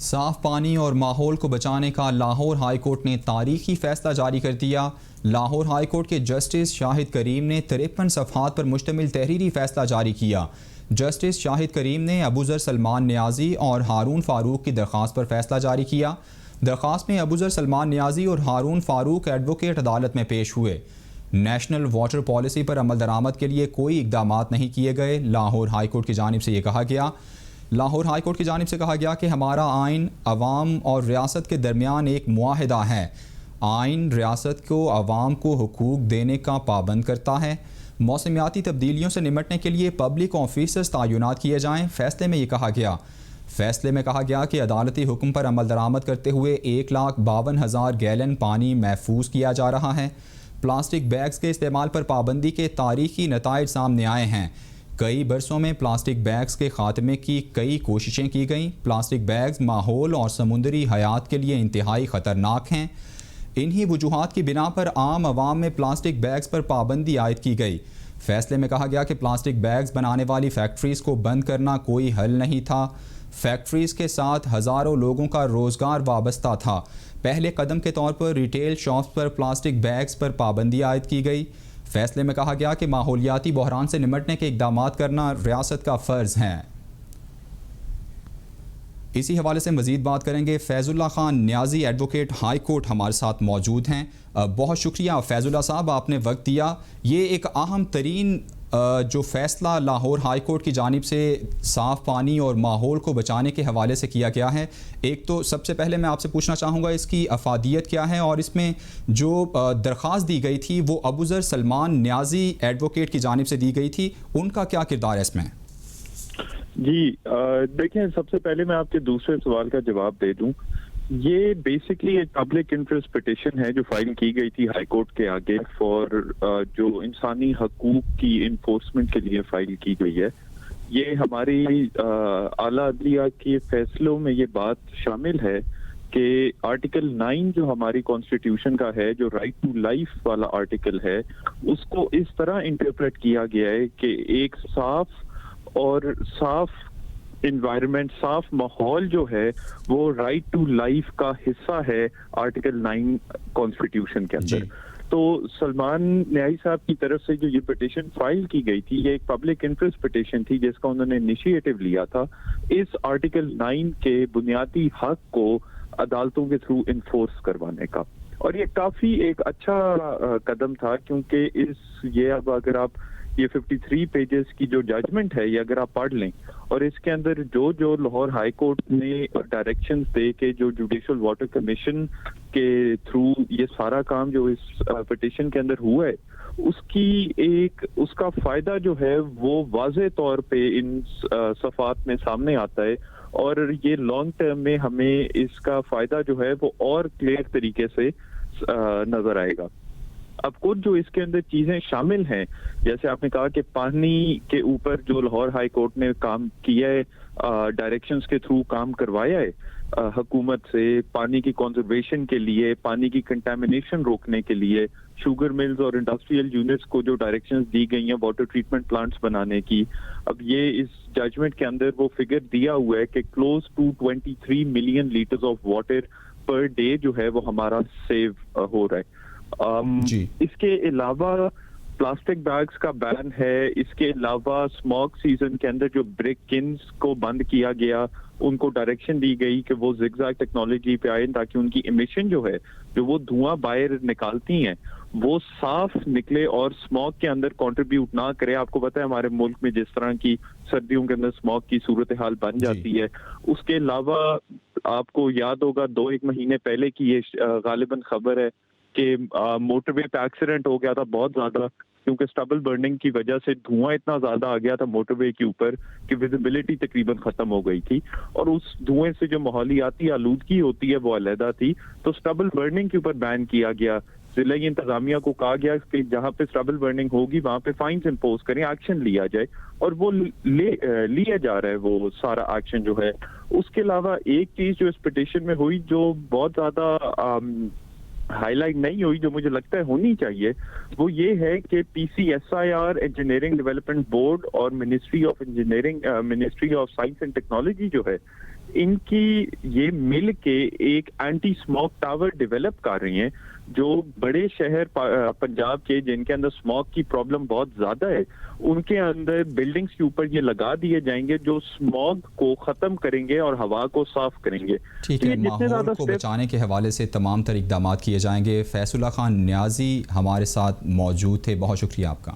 صاف پانی اور ماحول کو بچانے کا لاہور ہائی کورٹ نے تاریخی فیصلہ جاری کر دیا۔ لاہور ہائی کورٹ کے جسٹس شاہد کریم نے 53 صفحات پر مشتمل تحریری فیصلہ جاری کیا۔ جسٹس شاہد کریم نے ابوذر سلمان نیازی اور ہارون فاروق کی درخواست پر فیصلہ جاری کیا۔ درخواست میں ابوذر سلمان نیازی اور ہارون فاروق ایڈوکیٹ عدالت میں پیش ہوئے۔ نیشنل واٹر پالیسی پر عمل درآمد کے لیے کوئی اقدامات نہیں کیے گئے۔ لاہور ہائی کورٹ کی جانب سے یہ کہا گیا لاہور ہائی کورٹ کی جانب سے کہا گیا کہ ہمارا آئین عوام اور ریاست کے درمیان ایک معاہدہ ہے۔ آئین ریاست کو عوام کو حقوق دینے کا پابند کرتا ہے۔ موسمیاتی تبدیلیوں سے نمٹنے کے لیے پبلک آفیسرز تعینات کیے جائیں۔ فیصلے میں یہ کہا گیا کہ عدالتی حکم پر عمل درآمد کرتے ہوئے 1,52,000 گیلن پانی محفوظ کیا جا رہا ہے۔ پلاسٹک بیگز کے استعمال پر پابندی کے تاریخی نتائج سامنے آئے ہیں۔ کئی برسوں میں پلاسٹک بیگز کے خاتمے کی کئی کوششیں کی گئیں۔ پلاسٹک بیگز ماحول اور سمندری حیات کے لیے انتہائی خطرناک ہیں۔ انہی وجوہات کی بنا پر عام عوام میں پلاسٹک بیگز پر پابندی عائد کی گئی۔ فیصلے میں کہا گیا کہ پلاسٹک بیگز بنانے والی فیکٹریز کو بند کرنا کوئی حل نہیں تھا۔ فیکٹریز کے ساتھ ہزاروں لوگوں کا روزگار وابستہ تھا۔ پہلے قدم کے طور پر ریٹیل شاپس پر پلاسٹک بیگز پر پابندی عائد کی گئی۔ فیصلے میں کہا گیا کہ ماحولیاتی بحران سے نمٹنے کے اقدامات کرنا ریاست کا فرض ہے۔ اسی حوالے سے مزید بات کریں گے۔ فیض اللہ خان نیازی ایڈوکیٹ ہائی کورٹ ہمارے ساتھ موجود ہیں۔ بہت شکریہ فیض اللہ صاحب، آپ نے وقت دیا۔ یہ ایک اہم ترین جو فیصلہ لاہور ہائی کورٹ کی جانب سے صاف پانی اور ماحول کو بچانے کے حوالے سے کیا گیا ہے، ایک تو سب سے پہلے میں آپ سے پوچھنا چاہوں گا اس کی افادیت کیا ہے، اور اس میں جو درخواست دی گئی تھی وہ ابوذر سلمان نیازی ایڈوکیٹ کی جانب سے دی گئی تھی، ان کا کیا کردار ہے اس میں؟ جی دیکھیں، سب سے پہلے میں آپ کے دوسرے سوال کا جواب دے دوں۔ یہ بیسکلی ایک پبلک انٹرسٹ پٹیشن ہے جو فائل کی گئی تھی ہائی کورٹ کے آگے فار جو انسانی حقوق کی انفورسمنٹ کے لیے فائل کی گئی ہے۔ یہ ہماری اعلیٰ عدلیہ کے فیصلوں میں یہ بات شامل ہے کہ آرٹیکل 9 جو ہماری کانسٹیٹیوشن کا ہے، جو رائٹ ٹو لائف والا آرٹیکل ہے، اس کو اس طرح انٹرپریٹ کیا گیا ہے کہ ایک صاف انوائرمنٹ، صاف ماحول جو ہے وہ رائٹ ٹو لائف کا حصہ ہے آرٹیکل 9 کانسٹیٹیوشن کے اندر۔ تو سلمان نیازی صاحب کی طرف سے جو یہ پٹیشن فائل کی گئی تھی، یہ ایک پبلک انٹرسٹ پٹیشن تھی جس کا انہوں نے انیشیٹو لیا تھا اس آرٹیکل 9 کے بنیادی حق کو عدالتوں کے تھرو انفورس کروانے کا۔ اور یہ کافی ایک اچھا قدم تھا، کیونکہ اب اگر آپ یہ 53 پیجز کی جو ججمنٹ ہے، یہ اگر آپ پڑھ لیں اور اس کے اندر جو لاہور ہائی کورٹ نے ڈائریکشنز دے کے جو جوڈیشل واٹر کمیشن کے تھرو یہ سارا کام جو اس پٹیشن کے اندر ہوا ہے، اس کا فائدہ جو ہے وہ واضح طور پہ ان صفحات میں سامنے آتا ہے، اور یہ لانگ ٹرم میں ہمیں اس کا فائدہ جو ہے وہ اور کلیئر طریقے سے نظر آئے گا۔ اب کچھ جو اس کے اندر چیزیں شامل ہیں، جیسے آپ نے کہا کہ پانی کے اوپر جو لاہور ہائی کورٹ نے کام کیا ہے، ڈائریکشنز کے تھرو کام کروایا ہے حکومت سے، پانی کی کنزرویشن کے لیے، پانی کی کنٹامینیشن روکنے کے لیے، شوگر ملز اور انڈسٹریل یونٹس کو جو ڈائریکشنز دی گئی ہیں واٹر ٹریٹمنٹ پلانٹس بنانے کی۔ اب یہ اس ججمنٹ کے اندر وہ فگر دیا ہوا ہے کہ close to 23 million litres of water per day جو ہے وہ ہمارا سیو ہو رہا ہے۔ اس کے علاوہ پلاسٹک بیگز کا بین ہے، اس کے علاوہ اسموک سیزن کے اندر جو بریک کنز کو بند کیا گیا، ان کو ڈائریکشن دی گئی کہ وہ زگ زیگ ٹیکنالوجی پہ آئیں تاکہ ان کی امیشن جو ہے، جو وہ دھواں باہر نکالتی ہیں، وہ صاف نکلے اور اسموک کے اندر کنٹریبیوٹ نہ کرے۔ آپ کو پتہ ہے ہمارے ملک میں جس طرح کی سردیوں کے اندر اسموک کی صورتحال بن جاتی ہے۔ اس کے علاوہ آپ کو یاد ہوگا 2-1 مہینے پہلے کی یہ غالباً خبر ہے کہ موٹر وے پہ ایکسیڈنٹ ہو گیا تھا بہت زیادہ، کیونکہ سٹبل برننگ کی وجہ سے دھواں اتنا زیادہ آ گیا تھا موٹر وے کے اوپر کہ ویزیبلٹی تقریباً ختم ہو گئی تھی، اور اس دھوئیں سے جو ماحولیاتی آلودگی ہوتی ہے وہ علیحدہ تھی۔ تو سٹبل برننگ کے اوپر بین کیا گیا۔ ضلعی انتظامیہ کو کہا گیا کہ جہاں پہ سٹبل برننگ ہوگی وہاں پہ فائنز امپوز کریں، ایکشن لیا جائے، اور وہ لیا جا رہا ہے وہ سارا ایکشن جو ہے۔ اس کے علاوہ ایک چیز جو اس پٹیشن میں ہوئی جو بہت زیادہ ہائی لائٹ نہیں ہوئی، جو مجھے لگتا ہے ہونی چاہیے، وہ یہ ہے کہ P C S I R engineering development board اور ministry of science and technology جو ہے، ان کی یہ مل کے ایک اینٹی اسموک ٹاور ڈیولپ کر رہی ہیں جو بڑے شہر پنجاب کے جن کے اندر اسموک کی پرابلم بہت زیادہ ہے ان کے اندر بلڈنگز کے اوپر یہ لگا دیے جائیں گے جو اسموک کو ختم کریں گے اور ہوا کو صاف کریں گے. ٹھیک ہے, ماحول کو بچانے کے حوالے سے تمام تر اقدامات کیے جائیں گے. فیصل اللہ خان نیازی ہمارے ساتھ موجود تھے, بہت شکریہ آپ کا.